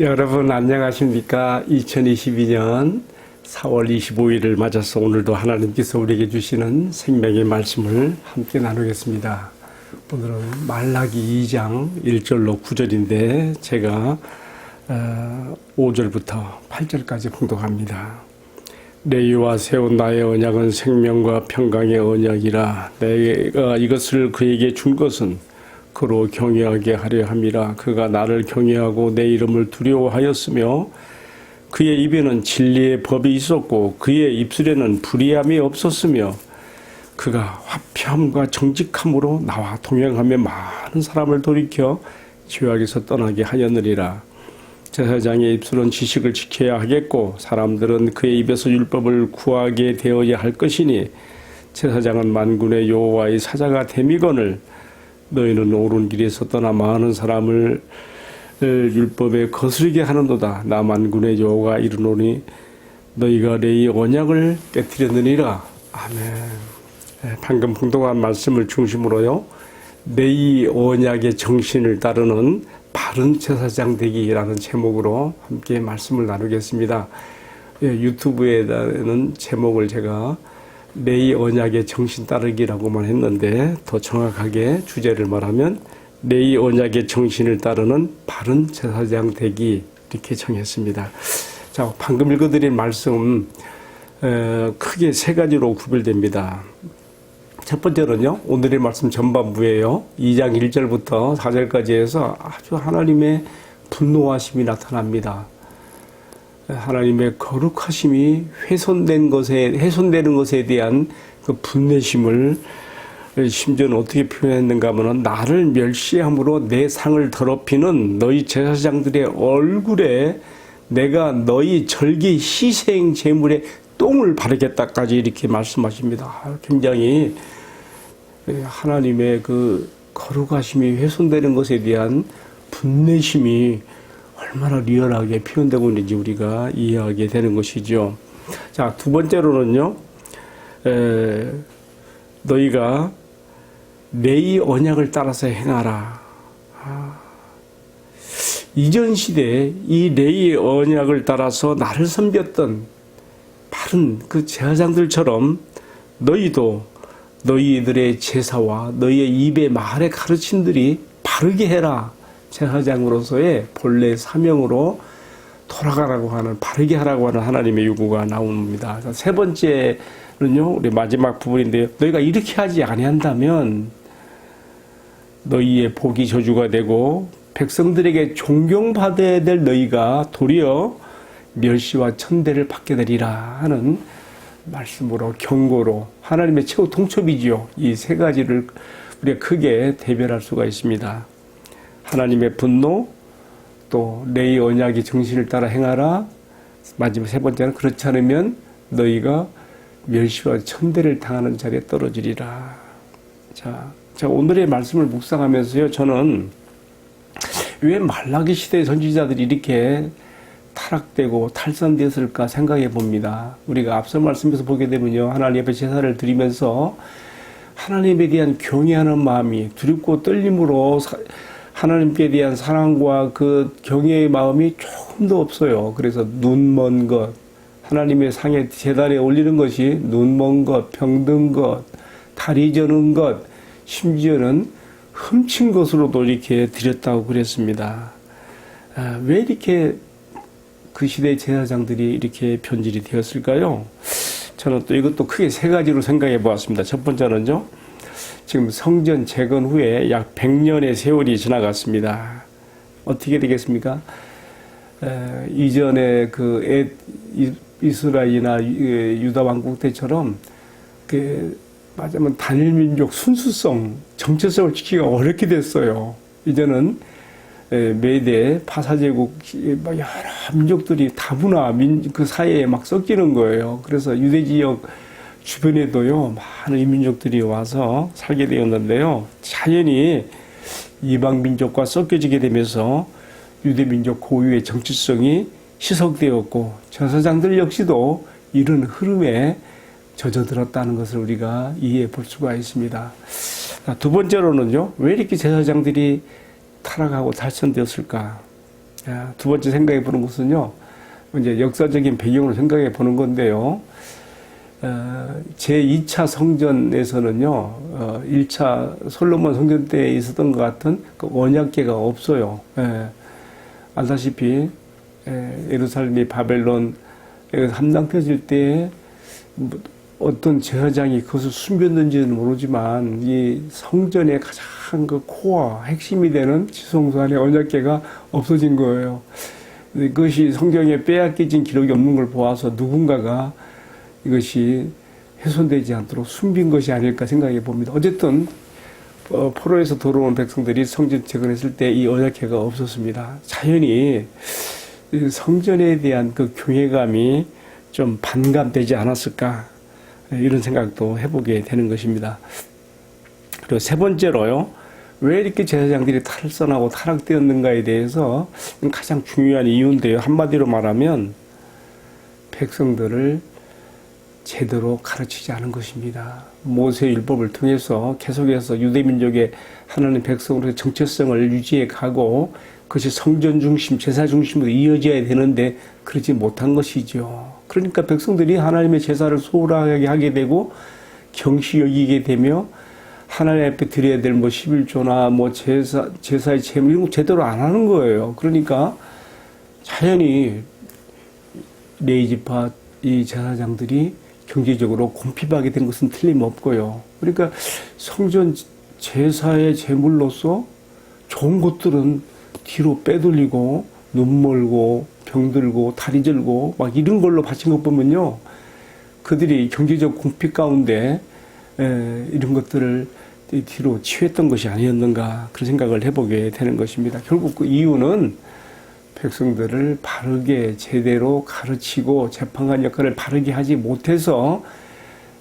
여러분 안녕하십니까? 2022년 4월 25일을 맞아서 오늘도 하나님께서 우리에게 주시는 생명의 말씀을 함께 나누겠습니다. 오늘은 말라기 2장 1절로 9절인데 제가 5절부터 8절까지 봉독합니다. 내와 세운 나의 언약은 생명과 평강의 언약이라. 내가 이것을 그에게 준 것은 그로 경외하게 하려 함이라. 그가 나를 경외하고 내 이름을 두려워하였으며 그의 입에는 진리의 법이 있었고 그의 입술에는 불의함이 없었으며 그가 화평함과 정직함으로 나와 동행하며 많은 사람을 돌이켜 죄악에서 떠나게 하였느니라. 제사장의 입술은 지식을 지켜야 하겠고 사람들은 그의 입에서 율법을 구하게 되어야 할 것이니 제사장은 만군의 여호와의 사자가 됨이거늘 너희는 옳은 길에서 떠나 많은 사람을 율법에 거스르게 하는도다. 나 만군의 여호와가 이르노니 너희가 내 언약을 깨뜨렸느니라. 아멘. 방금 봉독한 말씀을 중심으로요, 내 언약의 정신을 따르는 바른 제사장 되기라는 제목으로 함께 말씀을 나누겠습니다. 유튜브에다는 제목을 제가 내 언약의 정신 따르기라고만 했는데 더 정확하게 주제를 말하면 내 언약의 정신을 따르는 바른 제사장 되기 이렇게 정했습니다. 자, 방금 읽어드린 말씀 크게 세 가지로 구별됩니다. 첫 번째는요, 오늘의 말씀 전반부에요. 2장 1절부터 4절까지 해서 아주 하나님의 분노하심이 나타납니다. 하나님의 거룩하심이 훼손되는 것에 대한 그 분내심을 심지어는 어떻게 표현했는가 하면 나를 멸시함으로 내 상을 더럽히는 너희 제사장들의 얼굴에 내가 너희 절기 희생 제물에 똥을 바르겠다까지 이렇게 말씀하십니다. 굉장히 하나님의 그 거룩하심이 훼손되는 것에 대한 분내심이 얼마나 리얼하게 표현되고 있는지 우리가 이해하게 되는 것이죠. 자, 두 번째로는요, 너희가 내 언약을 따라서 행하라. 이전 시대에 이 내 언약을 따라서 나를 섬겼던 바른 그 제사장들처럼 너희도 너희들의 제사와 너희의 입의 말의 가르침들이 바르게 해라. 제사장으로서의 본래 사명으로 돌아가라고 하는, 바르게 하라고 하는 하나님의 요구가 나옵니다. 세 번째는요, 우리 마지막 부분인데요. 너희가 이렇게 하지 아니한다면 너희의 복이 저주가 되고 백성들에게 존경받아야 될 너희가 도리어 멸시와 천대를 받게 되리라 하는 말씀으로, 경고로, 하나님의 최후 통첩이지요. 이 세 가지를 우리가 크게 대별할 수가 있습니다. 하나님의 분노, 또 내 언약의 정신을 따라 행하라. 마지막 세 번째는 그렇지 않으면 너희가 멸시와 천대를 당하는 자리에 떨어지리라. 자, 오늘의 말씀을 묵상하면서요, 저는 왜 말라기 시대의 선지자들이 이렇게 타락되고 탈선되었을까 생각해 봅니다. 우리가 앞서 말씀에서 보게 되면요, 하나님 앞에 제사를 드리면서 하나님에 대한 경외하는 마음이 두렵고 떨림으로 하나님께 대한 사랑과 그 경외의 마음이 조금도 없어요. 그래서 눈먼 것, 하나님의 상에 제단에 올리는 것이 눈먼 것, 병든 것, 다리 저는 것, 심지어는 훔친 것으로도 이렇게 드렸다고 그랬습니다. 왜 이렇게 그 시대의 제사장들이 이렇게 변질이 되었을까요? 저는 또 이것도 크게 세 가지로 생각해 보았습니다. 첫 번째는요, 지금 성전 재건 후에 약 100년의 세월이 지나갔습니다. 어떻게 되겠습니까? 이전에 그 이스라엘이나 유다 왕국 때처럼 말하자면 단일 민족 순수성, 정체성을 지키기가 어렵게 됐어요. 이제는 메대 파사제국 여러 민족들이 다문화 그 사이에 막 섞이는 거예요. 그래서 유대 지역 주변에도요, 많은 이민족들이 와서 살게 되었는데요, 자연히 이방 민족과 섞여지게 되면서 유대 민족 고유의 정치성이 희석되었고 제사장들 역시도 이런 흐름에 젖어들었다는 것을 우리가 이해해 볼 수가 있습니다. 두 번째로는요, 왜 이렇게 제사장들이 타락하고 탈선되었을까? 두 번째 생각해 보는 것은요, 이제 역사적인 배경으로 생각해 보는 건데요. 제2차 성전에서는요, 1차 솔로몬 성전 때 있었던 것 같은 그 언약궤가 없어요. 알다시피, 예루살렘이 바벨론에 함락되질 때 어떤 제사장이 그것을 숨겼는지는 모르지만 이 성전의 가장 그 코어, 핵심이 되는 지성소 안에 언약궤가 없어진 거예요. 그것이 성경에 빼앗겨진 기록이 없는 걸 보아서 누군가가 이것이 훼손되지 않도록 숨긴 것이 아닐까 생각해 봅니다. 어쨌든 포로에서 돌아온 백성들이 성전 재건했을 때 이 언약궤가 없었습니다. 자연히 성전에 대한 그 경외감이 좀 반감되지 않았을까, 이런 생각도 해보게 되는 것입니다. 그리고 세 번째로요, 왜 이렇게 제사장들이 탈선하고 타락되었는가에 대해서 가장 중요한 이유인데요. 한마디로 말하면 백성들을 제대로 가르치지 않은 것입니다. 모세 율법을 통해서 계속해서 유대민족의 하나님 백성으로의 정체성을 유지해 가고 그것이 성전 중심, 제사 중심으로 이어져야 되는데 그러지 못한 것이죠. 그러니까 백성들이 하나님의 제사를 소홀하게 하게 되고 경시 여기게 되며 하나님 앞에 드려야 될 뭐 11조나 뭐 제사의 제물 이런 거 제대로 안 하는 거예요. 그러니까 자연히 레위지파 이 제사장들이 경제적으로 곰핍하게 된 것은 틀림없고요. 그러니까 성전 제사의 제물로서 좋은 것들은 뒤로 빼돌리고 눈 멀고 병들고 다리 절고 막 이런 걸로 바친 것 보면요, 그들이 경제적 궁핍 가운데 이런 것들을 뒤로 치웠던 것이 아니었는가, 그런 생각을 해보게 되는 것입니다. 결국 그 이유는 백성들을 바르게 제대로 가르치고 재판관 역할을 바르게 하지 못해서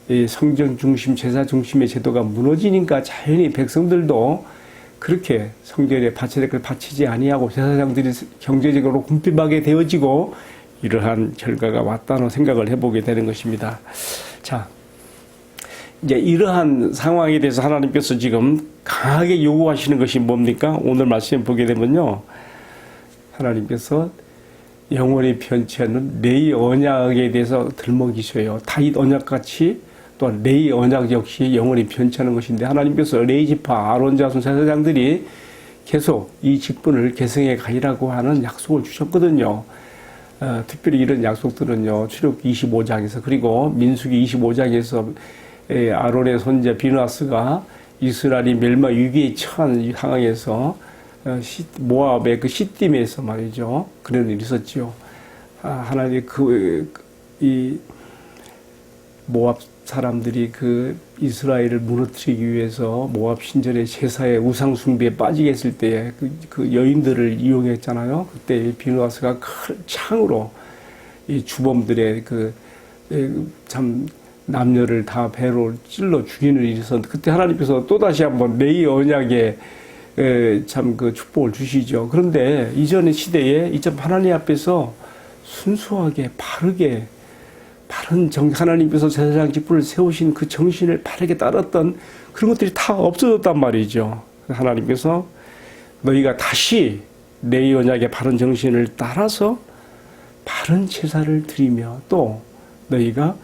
이 성전 중심, 제사 중심의 제도가 무너지니까 자연히 백성들도 그렇게 성전에 바쳐야 될 걸 바치지 아니하고 제사장들이 경제적으로 궁핍하게 되어지고 이러한 결과가 왔다는 생각을 해보게 되는 것입니다. 자, 이제 이러한 상황에 대해서 하나님께서 지금 강하게 요구하시는 것이 뭡니까? 오늘 말씀 보게 되면요, 하나님께서 영원히 변치 않는 레위 언약에 대해서 들먹이셔요. 다윗 언약같이 또 레위 언약 역시 영원히 변치 않은 것인데, 하나님께서 레위지파 아론 자손 제사장들이 계속 이 직분을 계승해 가리라고 하는 약속을 주셨거든요. 특별히 이런 약속들은요, 출애굽기 25장에서 그리고 민수기 25장에서 아론의 손자 비누아스가 이스라엘이 멸망 위기에 처한 상황에서 모압의 그 시딤에서 말이죠, 그런 일이 있었죠. 하나님 이 모압 사람들이 그 이스라엘을 무너뜨리기 위해서 모압 신전의 제사의 우상 숭배에 빠지게 했을 때 그 여인들을 이용했잖아요. 그때 비누아스가 큰 창으로 이 주범들의 참 남녀를 다 배로 찔러 죽이는 일이 있었는데, 그때 하나님께서 또 다시 한번 레위 언약에 참 그 축복을 주시죠. 그런데 이전의 시대에 이전 하나님 앞에서 순수하게 바르게 바른 하나님께서 제사장 직분을 세우신 그 정신을 바르게 따랐던 그런 것들이 다 없어졌단 말이죠. 하나님께서 너희가 다시 레위 언약의 바른 정신을 따라서 바른 제사를 드리며 또 너희가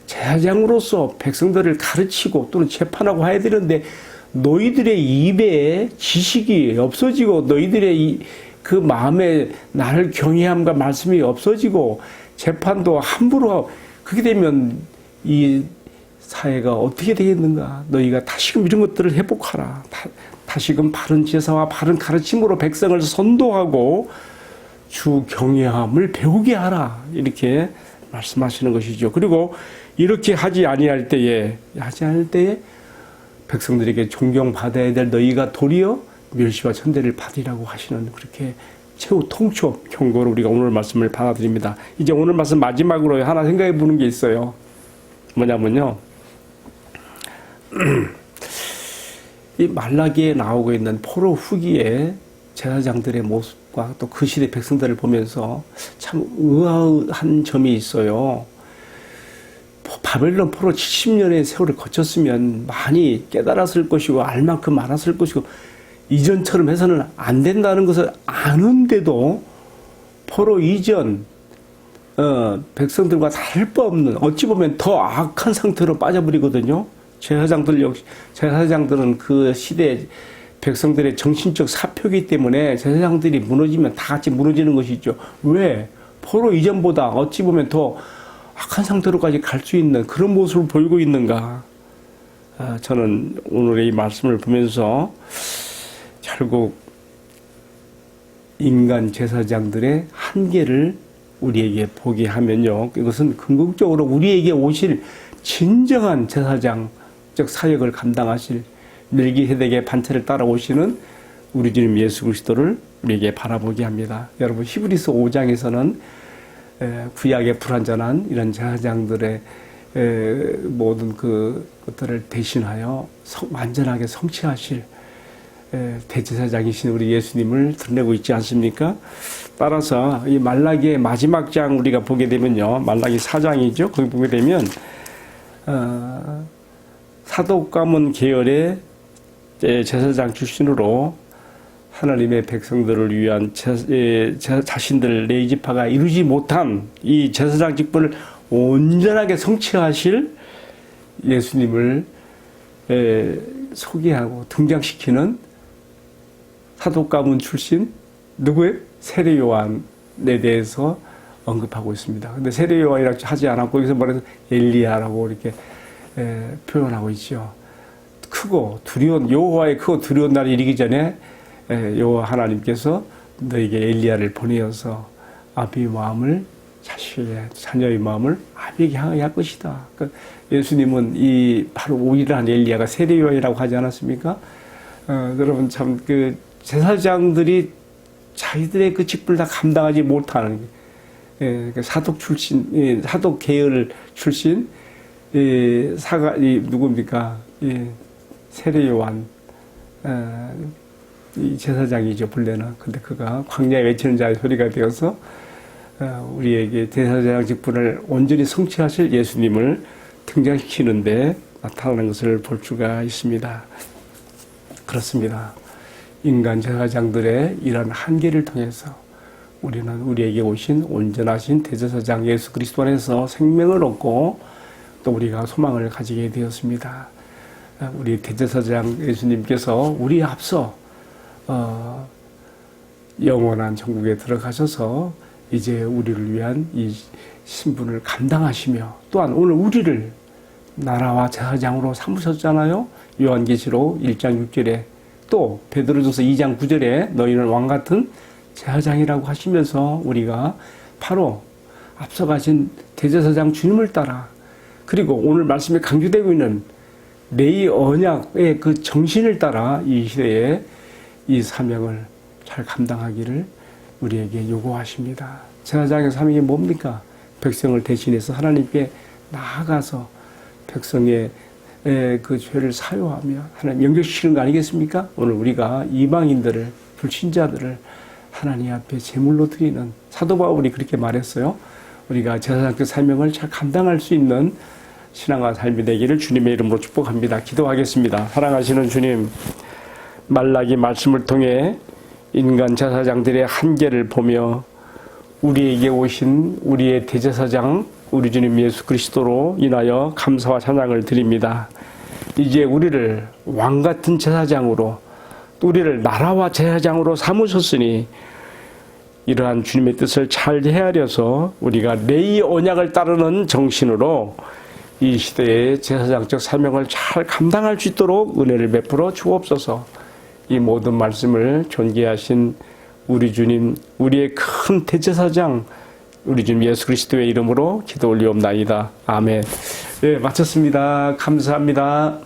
제사장으로서 백성들을 가르치고 또는 재판하고 해야 되는데 너희들의 입에 지식이 없어지고 너희들의 그 마음에 나를 경외함과 말씀이 없어지고 재판도 함부로, 그렇게 되면 이 사회가 어떻게 되겠는가. 너희가 다시금 이런 것들을 회복하라. 다시금 바른 제사와 바른 가르침으로 백성을 선도하고 주 경외함을 배우게 하라. 이렇게 말씀하시는 것이죠. 그리고 이렇게 하지 아니할 때에 백성들에게 존경받아야 될 너희가 도리어 멸시와 천대를 받으라고 하시는, 그렇게 최후 통첩 경고로 우리가 오늘 말씀을 받아들입니다. 이제 오늘 말씀 마지막으로 하나 생각해 보는 게 있어요. 뭐냐면요, 이 말라기에 나오고 있는 포로 후기에 제사장들의 모습과 또 그 시대 백성들을 보면서 참 의아한 점이 있어요. 바벨론 포로 70년의 세월을 거쳤으면 많이 깨달았을 것이고 알 만큼 알았을 것이고 이전처럼 해서는 안 된다는 것을 아는데도 포로 이전 백성들과 다를 바 없는, 어찌 보면 더 악한 상태로 빠져버리거든요. 제사장들은 그 시대 백성들의 정신적 사표이기 때문에 제사장들이 무너지면 다 같이 무너지는 것이죠. 왜? 포로 이전보다 어찌 보면 더 악한 상태로까지 갈 수 있는 그런 모습을 보이고 있는가? 저는 오늘의 이 말씀을 보면서 결국 인간 제사장들의 한계를 우리에게 보게 하면요, 이것은 궁극적으로 우리에게 오실 진정한 제사장적 사역을 감당하실 멜기세덱의 반차를 따라오시는 우리 주님 예수 그리스도를 우리에게 바라보게 합니다. 여러분, 히브리서 5장에서는 구약의 불완전한 이런 제사장들의 모든 것들을 대신하여 완전하게 성취하실 대제사장이신 우리 예수님을 드러내고 있지 않습니까? 따라서 이 말라기의 마지막 장 우리가 보게 되면요, 말라기 4장이죠. 거기 보게 되면 사독 가문 계열의 제사장 출신으로 하나님의 백성들을 위한 자신들 레위지파가 이루지 못한 이 제사장 직분을 온전하게 성취하실 예수님을 소개하고 등장시키는 사독 가문 출신 누구예요? 세례 요한에 대해서 언급하고 있습니다. 근데 세례 요한이라고 하지 않았고 여기서 말해서 엘리야라고 이렇게 표현하고 있죠. 크고 두려운, 여호와의 크고 두려운 날이 이르기 전에 여호와 하나님께서 너에게 엘리야를 보내어서 아비의 마음을 자식의 자녀의 마음을 아비에게 향하게 할 것이다. 그러니까 예수님은 이 바로 우일한 엘리야가 세례 요한이라고 하지 않았습니까? 여러분, 참 그 제사장들이 자기들의 그 직분을 다 감당하지 못하는 사독 출신, 사독 계열 출신 누굽니까? 세례 요한 이 제사장이죠, 본래는. 근데 그가 광야에 외치는 자의 소리가 되어서 우리에게 제사장 직분을 온전히 성취하실 예수님을 등장시키는데 나타나는 것을 볼 수가 있습니다. 그렇습니다. 인간 제사장들의 이런 한계를 통해서 우리는 우리에게 오신 온전하신 대제사장 예수 그리스도 안에서 생명을 얻고 또 우리가 소망을 가지게 되었습니다. 우리 대제사장 예수님께서 우리 앞서 영원한 천국에 들어가셔서 이제 우리를 위한 이 신분을 감당하시며 또한 오늘 우리를 나라와 제사장으로 삼으셨잖아요. 요한계시록 1장 6절에 또 베드로전서 2장 9절에 너희는 왕같은 제사장이라고 하시면서 우리가 바로 앞서가신 대제사장 주님을 따라 그리고 오늘 말씀에 강조되고 있는 레위 언약의 그 정신을 따라 이 시대에 이 사명을 잘 감당하기를 우리에게 요구하십니다. 제사장의 사명이 뭡니까? 백성을 대신해서 하나님께 나아가서 백성의 그 죄를 사유하며 하나님 연결시키는 거 아니겠습니까? 오늘 우리가 이방인들을, 불신자들을 하나님 앞에 제물로 드리는, 사도 바울이 그렇게 말했어요. 우리가 제사장의 사명을 잘 감당할 수 있는 신앙과 삶이 되기를 주님의 이름으로 축복합니다. 기도하겠습니다. 사랑하시는 주님, 말라기 말씀을 통해 인간 제사장들의 한계를 보며 우리에게 오신 우리의 대제사장 우리 주님 예수 그리스도로 인하여 감사와 찬양을 드립니다. 이제 우리를 왕같은 제사장으로, 우리를 나라와 제사장으로 삼으셨으니 이러한 주님의 뜻을 잘 헤아려서 우리가 레위 언약을 따르는 정신으로 이 시대의 제사장적 사명을 잘 감당할 수 있도록 은혜를 베풀어 주옵소서. 이 모든 말씀을 존귀하신 우리 주님, 우리의 큰 대제사장 우리 주님 예수 그리스도의 이름으로 기도 올리옵나이다. 아멘. 네, 마쳤습니다. 감사합니다.